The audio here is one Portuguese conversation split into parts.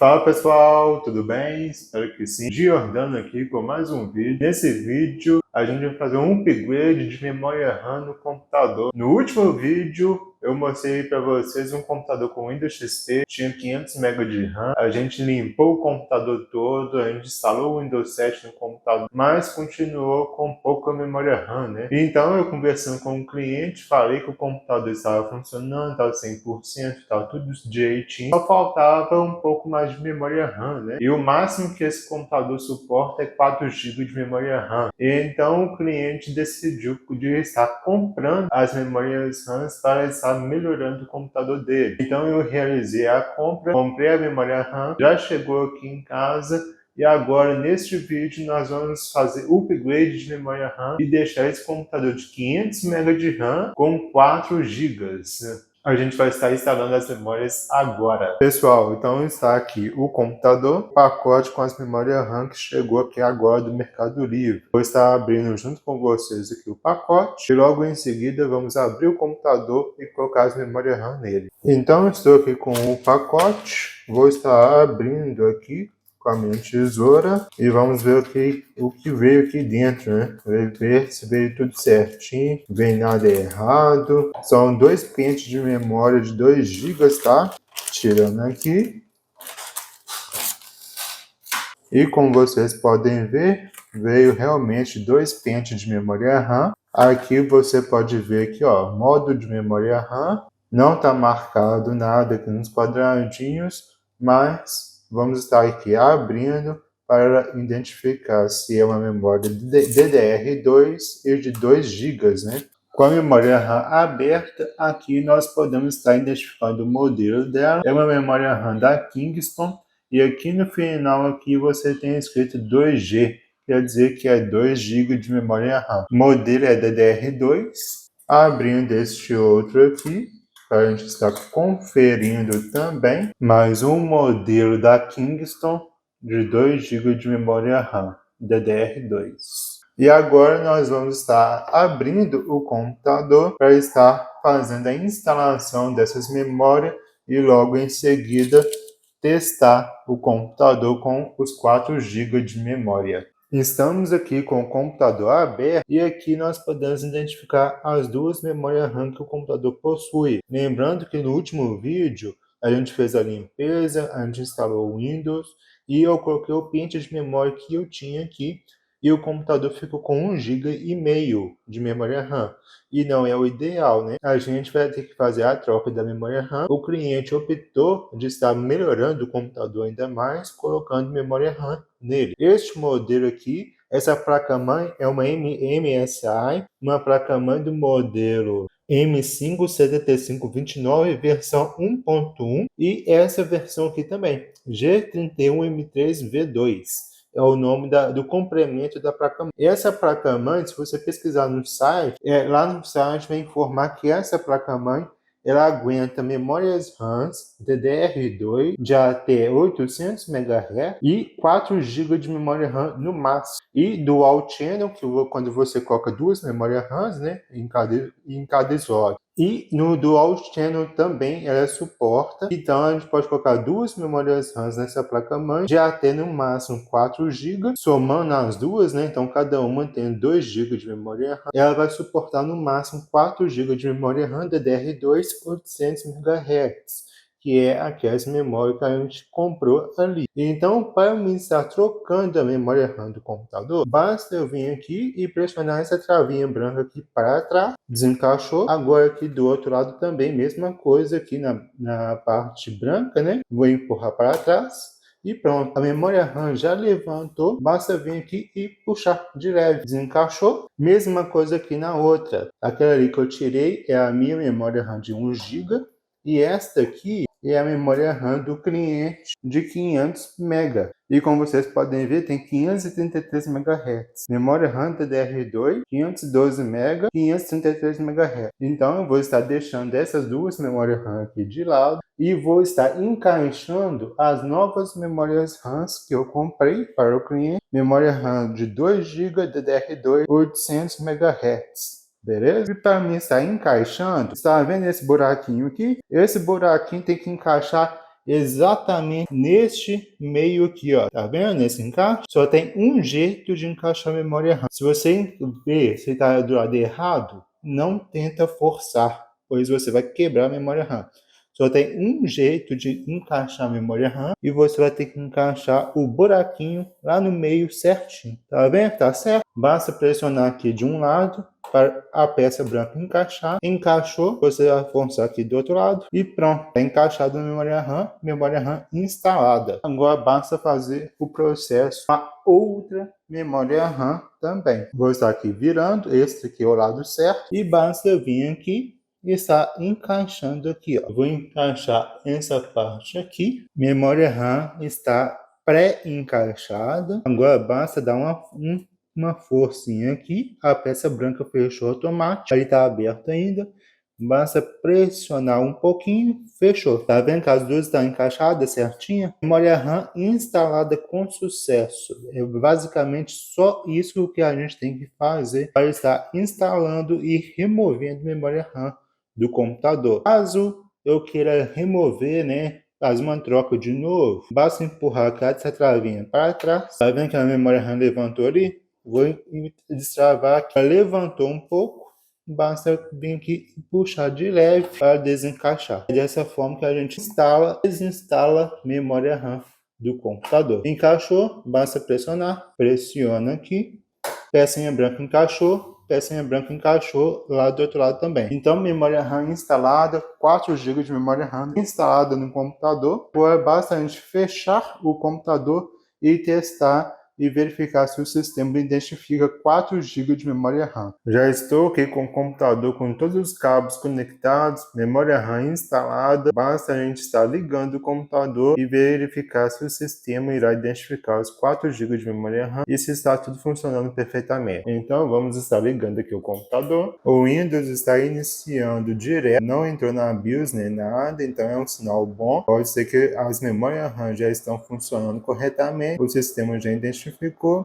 Fala pessoal, tudo bem? Espero que sim. Giordano aqui com mais um vídeo. Nesse vídeo a gente vai fazer um upgrade de memória RAM no computador. No último vídeo eu mostrei para vocês um computador com Windows XP, tinha 500 MB de RAM. A gente limpou o computador todo, a gente instalou o Windows 7 no computador, mas continuou com pouca memória RAM, né? Então eu conversando com o cliente, falei que o computador estava funcionando, estava 100%, estava tudo direitinho, só faltava um pouco mais de memória RAM, né? E o máximo que esse computador suporta é 4 GB de memória RAM. E então o cliente decidiu de estar comprando as memórias RAM para estar melhorando o computador dele. Então eu realizei a compra, comprei a memória RAM, já chegou aqui em casa. E agora, neste vídeo, nós vamos fazer o upgrade de memória RAM e deixar esse computador de 500 MB de RAM com 4 GB. A gente vai estar instalando as memórias agora. Pessoal, então está aqui o computador, pacote com as memórias RAM que chegou aqui agora do Mercado Livre. Vou estar abrindo junto com vocês aqui o pacote e logo em seguida vamos abrir o computador e colocar as memórias RAM nele. Então estou aqui com o pacote, vou estar abrindo aqui com a minha tesoura e vamos ver o que veio aqui dentro, né? Ver se veio tudo certinho, não veio nada errado. São dois pentes de memória de 2 GB, tá? Tirando aqui. E como vocês podem ver, veio realmente 2 pentes de memória RAM. Aqui você pode ver aqui, ó, modo de memória RAM. Não está marcado nada aqui nos quadradinhos, mas vamos estar aqui abrindo para identificar se é uma memória DDR2 e de 2 GB, né? Com a memória RAM aberta, aqui nós podemos estar identificando o modelo dela. É uma memória RAM da Kingston e aqui no final aqui você tem escrito 2G, quer dizer que é 2 GB de memória RAM. O modelo é DDR2. Abrindo este outro aqui, a gente está conferindo também mais um modelo da Kingston de 2 GB de memória RAM, DDR2. E agora nós vamos estar abrindo o computador para estar fazendo a instalação dessas memórias e logo em seguida testar o computador com os 4 GB de memória. Estamos aqui com o computador aberto e aqui nós podemos identificar as duas memórias RAM que o computador possui. Lembrando que no último vídeo a gente fez a limpeza, a gente instalou o Windows e eu coloquei o pente de memória que eu tinha aqui e o computador ficou com 1,5 GB de memória RAM. E não é o ideal, né? A gente vai ter que fazer a troca da memória RAM. O cliente optou de estar melhorando o computador ainda mais, colocando memória RAM nele. Este modelo aqui, essa placa-mãe é uma MSI, uma placa-mãe do modelo M57529 versão 1.1 e essa versão aqui também, G31M3V2. É o nome do complemento da placa-mãe. Essa placa-mãe, se você pesquisar no site, lá no site vai informar que essa placa-mãe ela aguenta memórias RAM DDR2 de até 800 MHz e 4 GB de memória RAM no máximo. E Dual Channel, que quando você coloca duas memórias RAM, né, em cada slot. E no Dual Channel também ela suporta, então a gente pode colocar duas memórias RAM nessa placa-mãe de até no máximo 4 GB, somando as duas, né? Então cada uma tem 2 GB de memória RAM, ela vai suportar no máximo 4 GB de memória RAM DDR2 800 MHz. Que é aquelas memórias que a gente comprou ali. Então, para mim estar trocando a memória RAM do computador, basta eu vir aqui e pressionar essa travinha branca aqui para trás, desencaixou. Agora aqui do outro lado também, mesma coisa aqui na parte branca, né? Vou empurrar para trás. E pronto, a memória RAM já levantou, basta vir aqui e puxar de leve, desencaixou. Mesma coisa aqui na outra, aquela ali que eu tirei é a minha memória RAM de 1 GB e esta aqui é a memória RAM do cliente de 500 MB. E como vocês podem ver, tem 533 MHz. Memória RAM DDR2, 512 MB, 533 MHz. Então eu vou estar deixando essas duas memórias RAM aqui de lado e vou estar encaixando as novas memórias RAM que eu comprei para o cliente. Memória RAM de 2 GB DDR2, 800 MHz. Beleza? E para mim estar encaixando, está vendo esse buraquinho aqui? Esse buraquinho tem que encaixar exatamente neste meio aqui, ó. Tá vendo? Nesse encaixe, só tem um jeito de encaixar a memória RAM. Se você ver se está do lado errado, não tenta forçar, pois você vai quebrar a memória RAM. Só tem um jeito de encaixar a memória RAM e você vai ter que encaixar o buraquinho lá no meio certinho. Tá vendo? Tá certo? Basta pressionar aqui de um lado para a peça branca encaixar. Encaixou, você vai forçar aqui do outro lado e pronto. Está encaixado a memória RAM instalada. Agora basta fazer o processo com a outra memória RAM também. Vou estar aqui virando, esse aqui é o lado certo, e basta vir aqui e está encaixando aqui, ó. Vou encaixar essa parte aqui. Memória RAM está pré-encaixada. Agora basta dar uma forcinha aqui. A peça branca fechou automático. Aí está aberto ainda. Basta pressionar um pouquinho, fechou. Tá vendo que as duas estão encaixadas certinha? Memória RAM instalada com sucesso. É basicamente só isso que a gente tem que fazer para estar instalando e removendo memória RAM do computador. Caso eu queira remover, né, fazer uma troca de novo, basta empurrar essa travinha para trás. Tá vendo que a memória RAM levantou ali? Vou destravar aqui. Levantou um pouco. Basta vir aqui e puxar de leve para desencaixar. É dessa forma que a gente instala e desinstala memória RAM do computador. Encaixou, basta pressionar. Pressiona aqui. Pecinha branca encaixou lá do outro lado também. Então, memória RAM instalada, 4 GB de memória RAM instalada no computador. Agora basta a gente fechar o computador e testar e verificar se o sistema identifica 4 GB de memória RAM. Já estou aqui com o computador com todos os cabos conectados, memória RAM instalada. Basta a gente estar ligando o computador e verificar se o sistema irá identificar os 4 GB de memória RAM e se está tudo funcionando perfeitamente. Então vamos estar ligando aqui o computador. O Windows está iniciando direto, não entrou na BIOS nem nada, então é um sinal bom. Pode ser que as memórias RAM já estão funcionando corretamente, o sistema já identificou.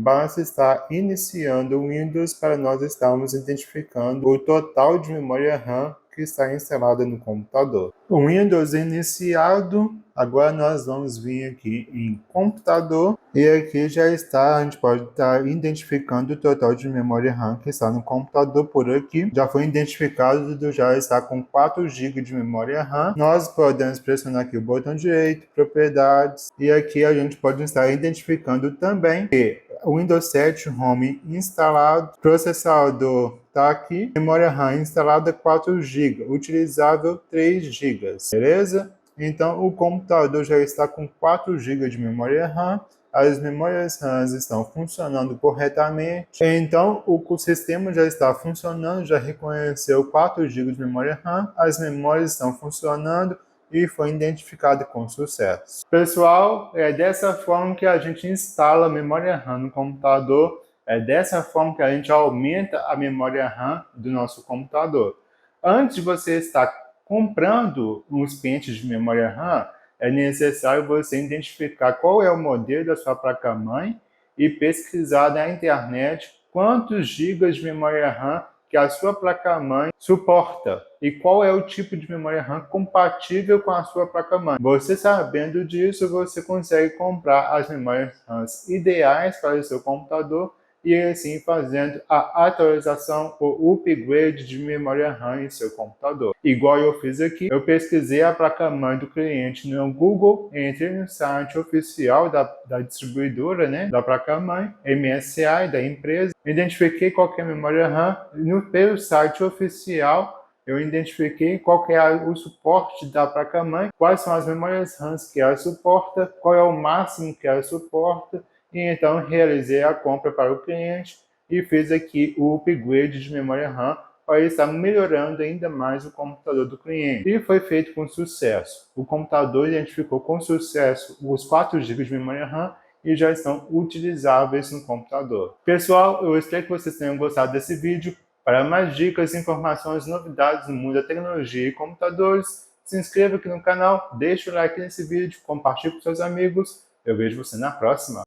Basta estar iniciando o Windows para nós estarmos identificando o total de memória RAM que está instalada no computador. O Windows iniciado, agora nós vamos vir aqui em computador e aqui já está, a gente pode estar identificando o total de memória RAM que está no computador por aqui. Já foi identificado, já está com 4 GB de memória RAM. Nós podemos pressionar aqui o botão direito, propriedades, e aqui a gente pode estar identificando também que o Windows 7 Home instalado, processador está aqui, memória RAM instalada 4 GB, utilizável 3 GB, beleza? Então o computador já está com 4 GB de memória RAM, as memórias RAM estão funcionando corretamente, então o sistema já está funcionando, já reconheceu 4 GB de memória RAM, as memórias estão funcionando e foi identificado com sucesso. Pessoal, é dessa forma que a gente instala a memória RAM no computador, é dessa forma que a gente aumenta a memória RAM do nosso computador. Antes de você estar comprando uns pentes de memória RAM, é necessário você identificar qual é o modelo da sua placa-mãe e pesquisar na internet quantos gigas de memória RAM que a sua placa-mãe suporta e qual é o tipo de memória RAM compatível com a sua placa-mãe. Você sabendo disso, você consegue comprar as memórias RAM ideais para o seu computador e assim fazendo a atualização ou upgrade de memória RAM em seu computador. Igual eu fiz aqui, eu pesquisei a placa-mãe do cliente no Google, entrei no site oficial da distribuidora, né, da placa-mãe, MSI, da empresa, identifiquei qual que é a memória RAM, pelo site oficial eu identifiquei qual que é o suporte da placa-mãe, quais são as memórias RAM que ela suporta, qual é o máximo que ela suporta, e então realizei a compra para o cliente e fiz aqui o upgrade de memória RAM para estar melhorando ainda mais o computador do cliente. E foi feito com sucesso. O computador identificou com sucesso os 4 GB de memória RAM e já estão utilizáveis no computador. Pessoal, eu espero que vocês tenham gostado desse vídeo. Para mais dicas, informações e novidades no mundo da tecnologia e computadores, se inscreva aqui no canal, deixe o like nesse vídeo, compartilhe com seus amigos. Eu vejo você na próxima.